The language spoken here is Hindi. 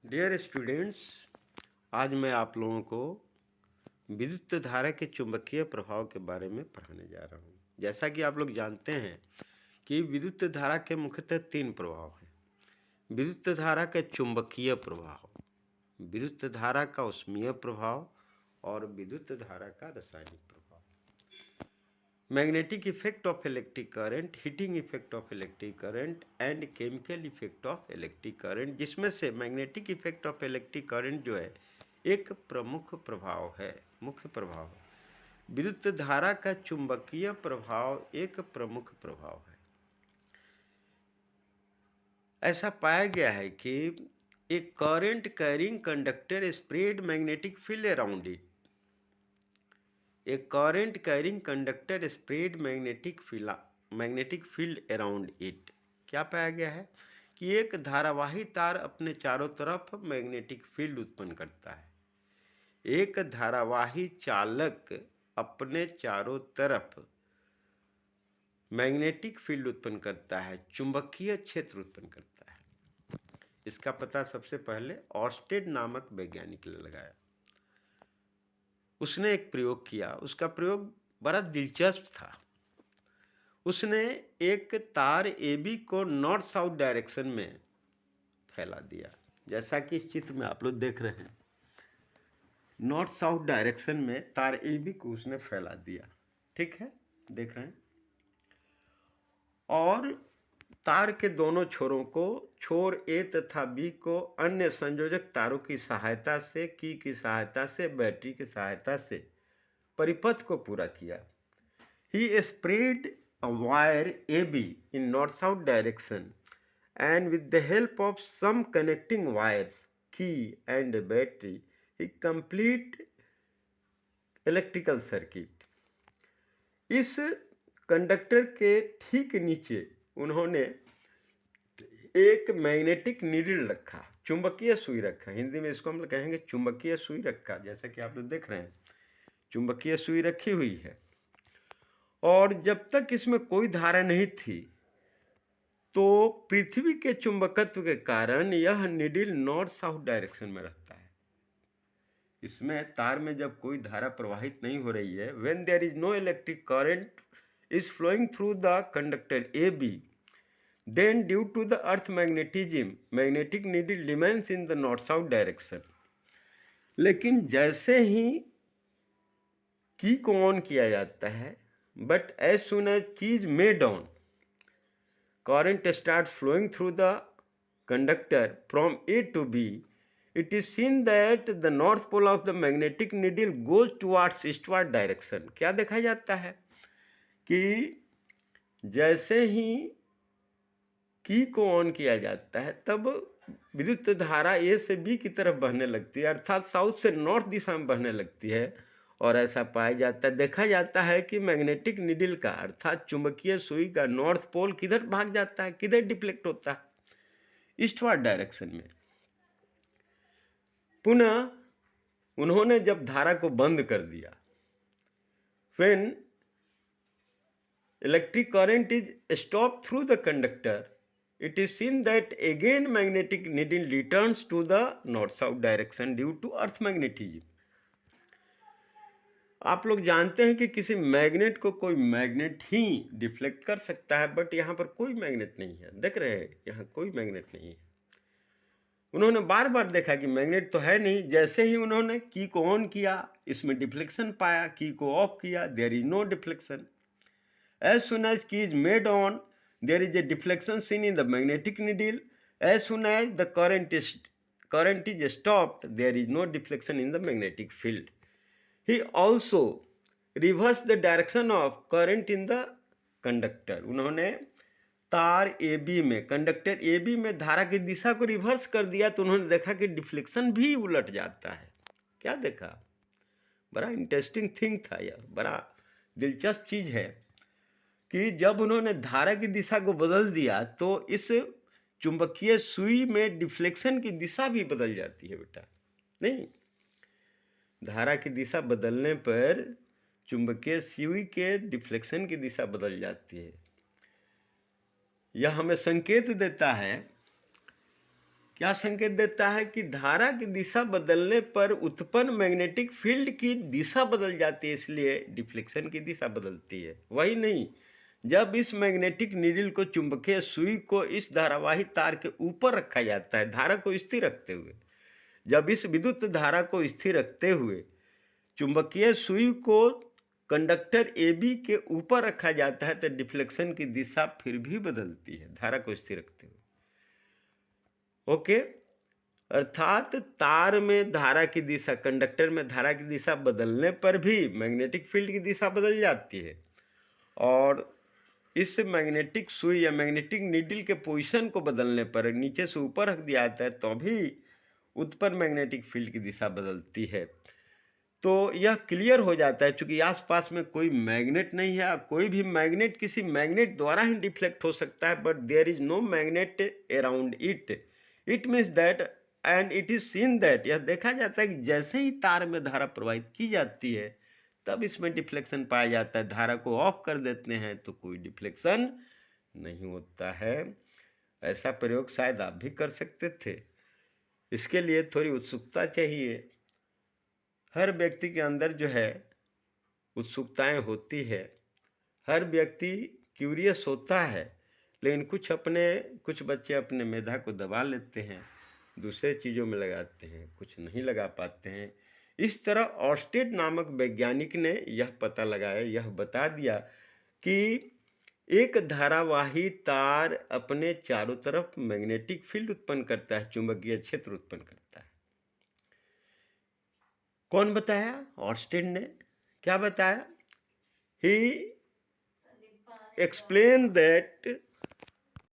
डियर स्टूडेंट्स, आज मैं आप लोगों को विद्युत धारा के चुंबकीय प्रभाव के बारे में पढ़ाने जा रहा हूँ। जैसा कि आप लोग जानते हैं कि विद्युत धारा के मुख्यतः तीन प्रभाव हैं। विद्युत धारा के चुंबकीय प्रभाव, विद्युत धारा का ऊष्मीय प्रभाव और विद्युत धारा का रासायनिक प्रभाव। Magnetic effect of electric current, heating effect of electric current and chemical effect of electric current, जिसमें से magnetic effect of electric current जो है एक प्रमुख प्रभाव है, मुख्य प्रभाव है। विद्युत धारा का चुंबकीय प्रभाव एक प्रमुख प्रभाव है। ऐसा पाया गया है कि एक current carrying conductor spread magnetic field around it. A current carrying conductor spread magnetic field around it। क्या पाया गया है कि एक धारावाही तार अपने चारों तरफ मैग्नेटिक फील्ड उत्पन्न करता है। एक धारावाही चालक अपने चारों तरफ मैग्नेटिक फील्ड उत्पन्न करता है, चुंबकीय क्षेत्र उत्पन्न करता है। इसका पता सबसे पहले ऑर्स्टेड नामक वैज्ञानिक ने लगाया। उसने एक प्रयोग किया, उसका प्रयोग बड़ा दिलचस्प था। उसने एक तार AB को नॉर्थ साउथ डायरेक्शन में फैला दिया, जैसा कि इस चित्र में आप लोग देख रहे हैं। नॉर्थ साउथ डायरेक्शन में तार AB को उसने फैला दिया, ठीक है, देख रहे हैं। और तार के दोनों छोरों को, छोर A तथा B को अन्य संयोजक तारों की सहायता से, की सहायता से, बैटरी की सहायता से परिपथ को पूरा किया। He spread a wire AB in north-south direction and with the help of some connecting wires, key and battery, he complete electrical circuit। इस कंडक्टर के ठीक नीचे उन्होंने एक मैग्नेटिक नीडल रखा, चुंबकीय सुई रखा। हिंदी में इसको हम लोग कहेंगे चुंबकीय सुई रखा, जैसा कि आप लोग देख रहे हैं, चुंबकीय सुई रखी हुई है। और जब तक इसमें कोई धारा नहीं थी तो पृथ्वी के चुंबकत्व के कारण यह नीडल नॉर्थ साउथ डायरेक्शन में रहता है। इसमें तार में जब कोई धारा प्रवाहित नहीं हो रही है, when there is no electric current is flowing through the conductor AB, then due to the earth magnetism, magnetic needle remains in the north south direction। लेकिन जैसे ही की को ऑन किया जाता है, but as soon as key is made on, current starts flowing through the conductor from A to B, it is seen that the north pole of the magnetic needle goes towards eastward direction। क्या देखा जाता है कि जैसे ही की को ऑन किया जाता है तब विद्युत धारा A से B की तरफ बहने लगती है, अर्थात साउथ से नॉर्थ दिशा में बहने लगती है। और ऐसा पाया जाता है, देखा जाता है कि मैग्नेटिक निडल का अर्थात चुंबकीय सुई का नॉर्थ पोल किधर भाग जाता है, किधर डिफ्लेक्ट होता है, ईस्टवर्ड डायरेक्शन में। पुनः उन्होंने जब धारा को बंद कर दिया, when electric current is stop through the conductor, it is seen that again magnetic needle returns to the north south direction due to earth magnetism। आप लोग जानते हैं कि किसी मैग्नेट को कोई मैग्नेट ही डिफ्लेक्ट कर सकता है, बट यहाँ पर कोई मैग्नेट नहीं है, देख रहे हैं, यहाँ कोई मैग्नेट नहीं है। उन्होंने बार बार देखा कि मैग्नेट तो है नहीं। जैसे ही उन्होंने की को ऑन किया, इसमें डिफ्लेक्शन पाया, की को ऑफ किया, there is no deflection. As soon as key is made on, there is a deflection seen in the magnetic needle। As soon as the current is stopped, there is no deflection in the magnetic field। He also reversed the direction of current in the conductor। उन्होंने तार AB में, कंडक्टर AB में धारा की दिशा को रिवर्स कर दिया, तो उन्होंने देखा कि डिफ्लेक्शन भी उलट जाता है। क्या देखा? बड़ा इंटरेस्टिंग थिंग था यह, बड़ा दिलचस्प चीज़ है कि जब उन्होंने धारा की दिशा को बदल दिया तो इस चुंबकीय सुई में डिफ्लेक्शन की दिशा भी बदल जाती है बेटा। नहीं, धारा की दिशा बदलने पर चुंबकीय सुई के डिफ्लेक्शन की दिशा बदल जाती है। यह हमें संकेत देता है क्या संकेत देता है कि धारा की दिशा बदलने पर उत्पन्न मैग्नेटिक फील्ड की दिशा बदल जाती है, इसलिए डिफ्लेक्शन की दिशा बदलती है। वही नहीं, जब इस मैग्नेटिक नीडल को चुंबकीय सुई को इस धारावाही तार के ऊपर रखा जाता है, धारा को स्थिर रखते हुए, जब इस विद्युत धारा को स्थिर रखते हुए चुंबकीय सुई को कंडक्टर AB के ऊपर रखा जाता है, तो डिफ्लेक्शन की दिशा फिर भी बदलती है धारा को स्थिर रखते हुए। ओके, अर्थात तार में धारा की दिशा, कंडक्टर में धारा की दिशा बदलने पर भी मैग्नेटिक फील्ड की दिशा बदल जाती है, और इस मैग्नेटिक सुई या मैग्नेटिक नीडल के पोजीशन को बदलने पर, नीचे से ऊपर रख दिया जाता है, तो भी उत्पन्न मैग्नेटिक फील्ड की दिशा बदलती है। तो यह क्लियर हो जाता है, चूंकि आसपास में कोई मैग्नेट नहीं है, कोई भी मैग्नेट किसी मैग्नेट द्वारा ही डिफ्लेक्ट हो सकता है, but there is no magnet around it means that and it is seen that, यह देखा जाता है कि जैसे ही तार में धारा प्रवाहित की जाती है तब इसमें डिफ्लेक्शन पाया जाता है। धारा को ऑफ कर देते हैं तो कोई डिफ्लेक्शन नहीं होता है। ऐसा प्रयोग शायद आप भी कर सकते थे। इसके लिए थोड़ी उत्सुकता चाहिए। हर व्यक्ति के अंदर जो है उत्सुकताएं होती है, हर व्यक्ति क्यूरियस होता है, लेकिन कुछ बच्चे अपने मेधा को दबा लेते हैं, दूसरे चीज़ों में लगाते हैं, कुछ नहीं लगा पाते हैं। इस तरह ऑर्स्टेड नामक वैज्ञानिक ने यह पता लगाया, यह बता दिया कि एक धारावाही तार अपने चारों तरफ मैग्नेटिक फील्ड उत्पन्न करता है, चुंबकीय क्षेत्र उत्पन्न करता है। कौन बताया? ऑर्स्टेड ने। क्या बताया? ही explained that